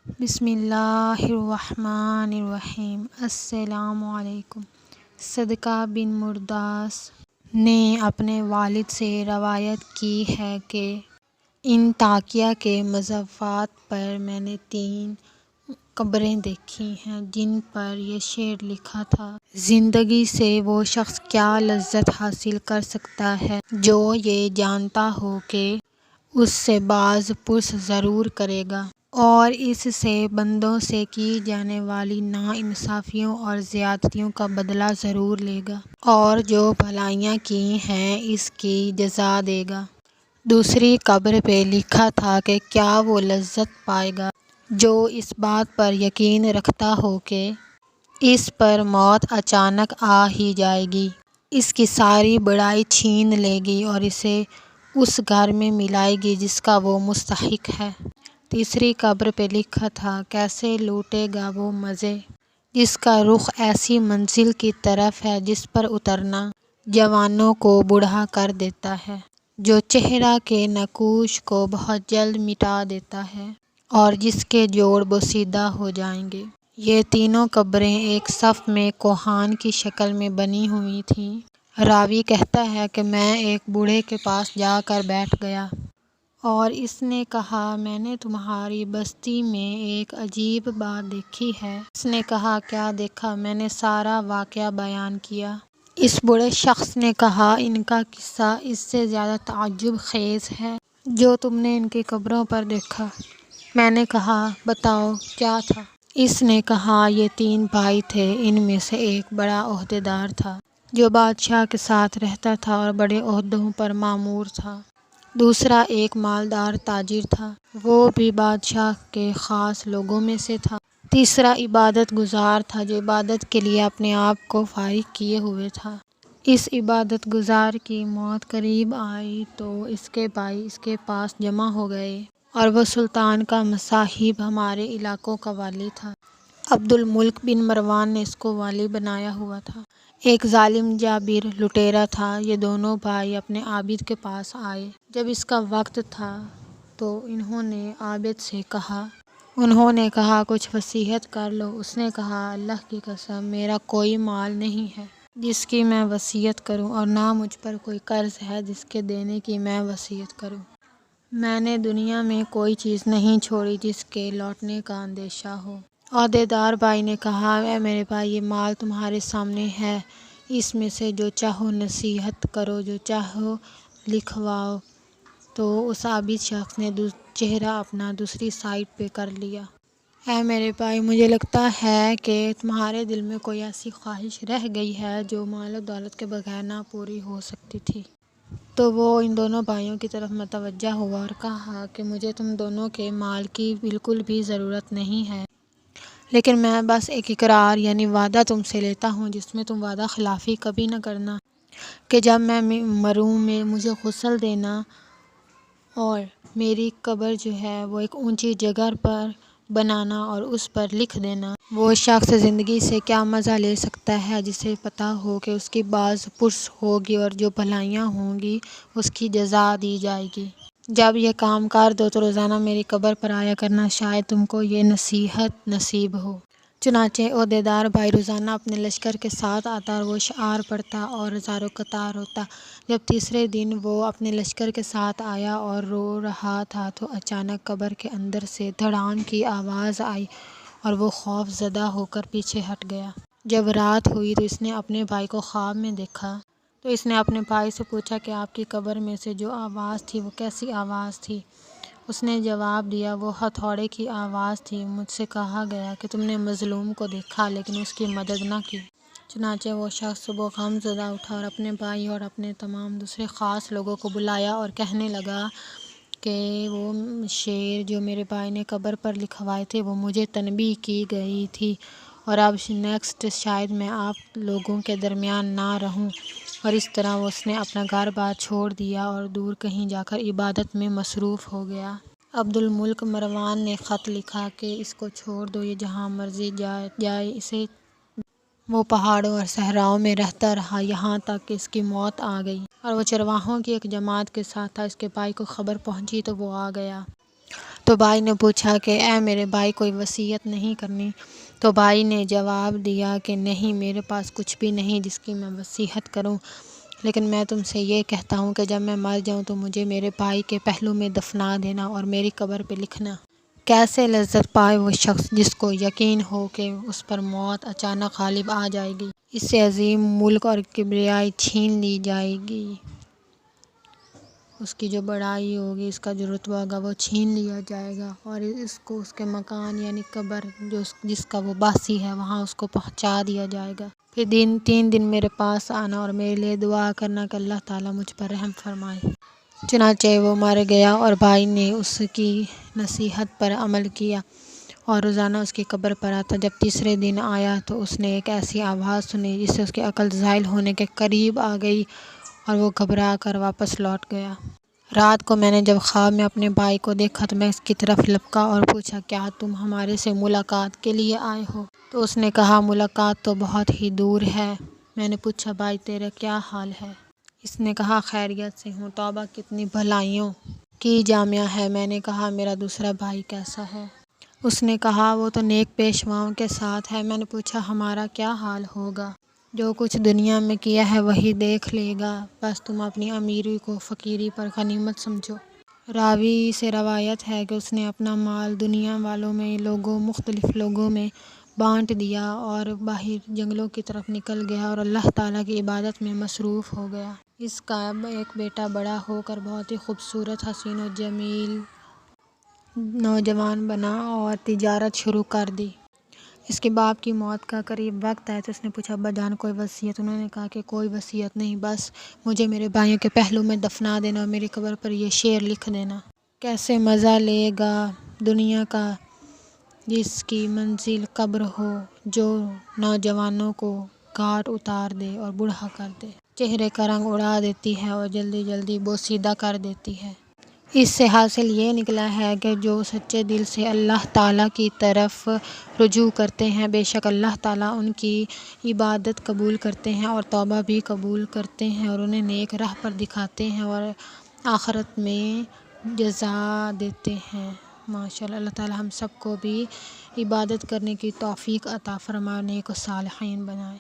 بسم اللہ الرحمن الرحیم۔ السلام علیکم۔ صدقہ بن مرداس نے اپنے والد سے روایت کی ہے کہ ان تاقیہ کے مضافات پر میں نے 3 قبریں دیکھی ہیں جن پر یہ شعر لکھا تھا: زندگی سے وہ شخص کیا لذت حاصل کر سکتا ہے جو یہ جانتا ہو کہ اس سے باز پرس ضرور کرے گا، اور اس سے بندوں سے کی جانے والی ناانصافیوں اور زیادتیوں کا بدلہ ضرور لے گا، اور جو بھلائیاں کی ہیں اس کی جزا دے گا۔ دوسری قبر پہ لکھا تھا کہ کیا وہ لذت پائے گا جو اس بات پر یقین رکھتا ہو کہ اس پر موت اچانک آ ہی جائے گی، اس کی ساری بڑائی چھین لے گی اور اسے اس گھر میں ملائے گی جس کا وہ مستحق ہے۔ تیسری قبر پہ لکھا تھا: کیسے لوٹے گا وہ مزے جس کا رخ ایسی منزل کی طرف ہے جس پر اترنا جوانوں کو بوڑھا کر دیتا ہے، جو چہرہ کے نقوش کو بہت جلد مٹا دیتا ہے اور جس کے جوڑ بوسیدہ ہو جائیں گے۔ یہ تینوں قبریں ایک صف میں کوہان کی شکل میں بنی ہوئی تھیں۔ راوی کہتا ہے کہ میں ایک بوڑھے کے پاس جا کر بیٹھ گیا اور اس نے کہا، میں نے تمہاری بستی میں ایک عجیب بات دیکھی ہے۔ اس نے کہا، کیا دیکھا؟ میں نے سارا واقعہ بیان کیا۔ اس بوڑھے شخص نے کہا، ان کا قصہ اس سے زیادہ تعجب خیز ہے جو تم نے ان کی قبروں پر دیکھا۔ میں نے کہا، بتاؤ کیا تھا؟ اس نے کہا، یہ 3 بھائی تھے، ان میں سے ایک بڑا عہدیدار تھا جو بادشاہ کے ساتھ رہتا تھا اور بڑے عہدوں پر مامور تھا۔ دوسرا ایک مالدار تاجر تھا، وہ بھی بادشاہ کے خاص لوگوں میں سے تھا۔ تیسرا عبادت گزار تھا جو عبادت کے لیے اپنے آپ کو فارغ کیے ہوئے تھا۔ اس عبادت گزار کی موت قریب آئی تو اس کے بھائی اس کے پاس جمع ہو گئے، اور وہ سلطان کا مصاحب ہمارے علاقوں کا والی تھا۔ عبد الملک بن مروان نے اس کو والی بنایا ہوا تھا۔ ایک ظالم جابر لٹیرا تھا۔ یہ دونوں بھائی اپنے عابد کے پاس آئے۔ جب اس کا وقت تھا تو انہوں نے عابد سے کہا، کچھ وصیت کر لو۔ اس نے کہا، اللہ کی قسم، میرا کوئی مال نہیں ہے جس کی میں وصیت کروں، اور نہ مجھ پر کوئی قرض ہے جس کے دینے کی میں وصیت کروں۔ میں نے دنیا میں کوئی چیز نہیں چھوڑی جس کے لوٹنے کا اندیشہ ہو۔ عہدیدار بھائی نے کہا، اے میرے بھائی، یہ مال تمہارے سامنے ہے، اس میں سے جو چاہو نصیحت کرو، جو چاہو لکھواؤ۔ تو اس عابد شخص نے چہرہ اپنا دوسری سائیڈ پہ کر لیا۔ اے میرے بھائی، مجھے لگتا ہے کہ تمہارے دل میں کوئی ایسی خواہش رہ گئی ہے جو مال و دولت کے بغیر نہ پوری ہو سکتی تھی۔ تو وہ ان دونوں بھائیوں کی طرف متوجہ ہوا اور کہا کہ مجھے تم دونوں کے مال کی بالکل بھی ضرورت نہیں ہے، لیکن میں بس ایک اقرار یعنی وعدہ تم سے لیتا ہوں جس میں تم وعدہ خلافی کبھی نہ کرنا، کہ جب میں مروں مجھے غسل دینا اور میری قبر جو ہے وہ ایک اونچی جگہ پر بنانا اور اس پر لکھ دینا، وہ شخص زندگی سے کیا مزہ لے سکتا ہے جسے پتہ ہو کہ اس کی باز پرس ہوگی اور جو بھلائیاں ہوں گی اس کی جزا دی جائے گی۔ جب یہ کام کر دو تو روزانہ میری قبر پر آیا کرنا، شاید تم کو یہ نصیحت نصیب ہو۔ چنانچہ عہدیدار بھائی روزانہ اپنے لشکر کے ساتھ آتا اور وہ اشعار پڑھتا اور زار و قطار ہوتا۔ جب تیسرے دن وہ اپنے لشکر کے ساتھ آیا اور رو رہا تھا تو اچانک قبر کے اندر سے دھڑام کی آواز آئی اور وہ خوف زدہ ہو کر پیچھے ہٹ گیا۔ جب رات ہوئی تو اس نے اپنے بھائی کو خواب میں دیکھا، تو اس نے اپنے بھائی سے پوچھا کہ آپ کی قبر میں سے جو آواز تھی وہ کیسی آواز تھی؟ اس نے جواب دیا، وہ ہتھوڑے کی آواز تھی۔ مجھ سے کہا گیا کہ تم نے مظلوم کو دیکھا لیکن اس کی مدد نہ کی۔ چنانچہ وہ شخص صبح غم زدہ اٹھا اور اپنے بھائی اور اپنے تمام دوسرے خاص لوگوں کو بلایا اور کہنے لگا کہ وہ شعر جو میرے بھائی نے قبر پر لکھوائے تھے وہ مجھے تنبیہ کی گئی تھی، اور اب نیکسٹ شاید میں آپ لوگوں کے درمیان نہ رہوں۔ اور اس طرح اس نے اپنا گھر بار چھوڑ دیا اور دور کہیں جا کر عبادت میں مصروف ہو گیا۔ عبد الملک مروان نے خط لکھا کہ اس کو چھوڑ دو، یہ جہاں مرضی جائے، اسے وہ پہاڑوں اور صحراؤں میں رہتا رہا یہاں تک کہ اس کی موت آ گئی، اور وہ چرواہوں کی ایک جماعت کے ساتھ تھا۔ اس کے بھائی کو خبر پہنچی تو وہ آ گیا۔ تو بھائی نے پوچھا کہ اے میرے بھائی کوئی وصیت نہیں کرنی؟ تو بھائی نے جواب دیا کہ نہیں، میرے پاس کچھ بھی نہیں جس کی میں وصیت کروں، لیکن میں تم سے یہ کہتا ہوں کہ جب میں مر جاؤں تو مجھے میرے بھائی کے پہلو میں دفنا دینا اور میری قبر پہ لکھنا، کیسے لذت پائے وہ شخص جس کو یقین ہو کہ اس پر موت اچانک غالب آ جائے گی، اس سے عظیم ملک اور کبریائی چھین لی جائے گی، اس کی جو بڑائی ہوگی، اس کا جو رتبہ ہوگا وہ چھین لیا جائے گا، اور اس کو اس کے مکان یعنی قبر جس کا وہ باسی ہے وہاں اس کو پہنچا دیا جائے گا، پھر 3 دن میرے پاس آنا اور میرے لیے دعا کرنا کہ اللہ تعالیٰ مجھ پر رحم فرمائے۔ چنانچہ وہ مر گیا اور بھائی نے اس کی نصیحت پر عمل کیا اور روزانہ اس کی قبر پر آتا۔ جب تیسرے دن آیا تو اس نے ایک ایسی آواز سنی جس سے اس کی عقل زائل ہونے کے قریب آ گئی اور وہ گھبرا کر واپس لوٹ گیا۔ رات کو میں نے جب خواب میں اپنے بھائی کو دیکھا تو میں اس کی طرف لپکا اور پوچھا، کیا تم ہمارے سے ملاقات کے لیے آئے ہو؟ تو اس نے کہا، ملاقات تو بہت ہی دور ہے۔ میں نے پوچھا، بھائی تیرا کیا حال ہے؟ اس نے کہا، خیریت سے ہوں، توبہ کتنی بھلائیوں کی جامعہ ہے۔ میں نے کہا، میرا دوسرا بھائی کیسا ہے؟ اس نے کہا، وہ تو نیک پیشواؤں کے ساتھ ہے۔ میں نے پوچھا، ہمارا کیا حال ہوگا؟ جو کچھ دنیا میں کیا ہے وہی دیکھ لے گا، بس تم اپنی امیری کو فقیری پر غنیمت سمجھو۔ راوی سے روایت ہے کہ اس نے اپنا مال دنیا والوں میں مختلف لوگوں میں بانٹ دیا اور باہر جنگلوں کی طرف نکل گیا اور اللہ تعالیٰ کی عبادت میں مصروف ہو گیا۔ اس کا ایک بیٹا بڑا ہو کر بہت ہی خوبصورت، حسین و جمیل نوجوان بنا اور تجارت شروع کر دی۔ اس کے باپ کی موت کا قریب وقت آیا تو اس نے پوچھا، ابا جان کوئی وصیت؟ انہوں نے کہا کہ کوئی وصیت نہیں، بس مجھے میرے بھائیوں کے پہلو میں دفنا دینا اور میری قبر پر یہ شعر لکھ دینا۔ کیسے مزہ لے گا دنیا کا جس کی منزل قبر ہو، جو نوجوانوں کو گھاٹ اتار دے اور بوڑھا کر دے، چہرے کا رنگ اڑا دیتی ہے اور جلدی جلدی بوسیدہ کر دیتی ہے۔ اس سے حاصل یہ نکلا ہے کہ جو سچے دل سے اللہ تعالیٰ کی طرف رجوع کرتے ہیں، بے شک اللہ تعالیٰ ان کی عبادت قبول کرتے ہیں اور توبہ بھی قبول کرتے ہیں اور انہیں نیک راہ پر دکھاتے ہیں اور آخرت میں جزا دیتے ہیں۔ ماشاءاللہ، اللہ تعالیٰ ہم سب کو بھی عبادت کرنے کی توفیق عطا فرمائے، نیک و صالحین بنائے۔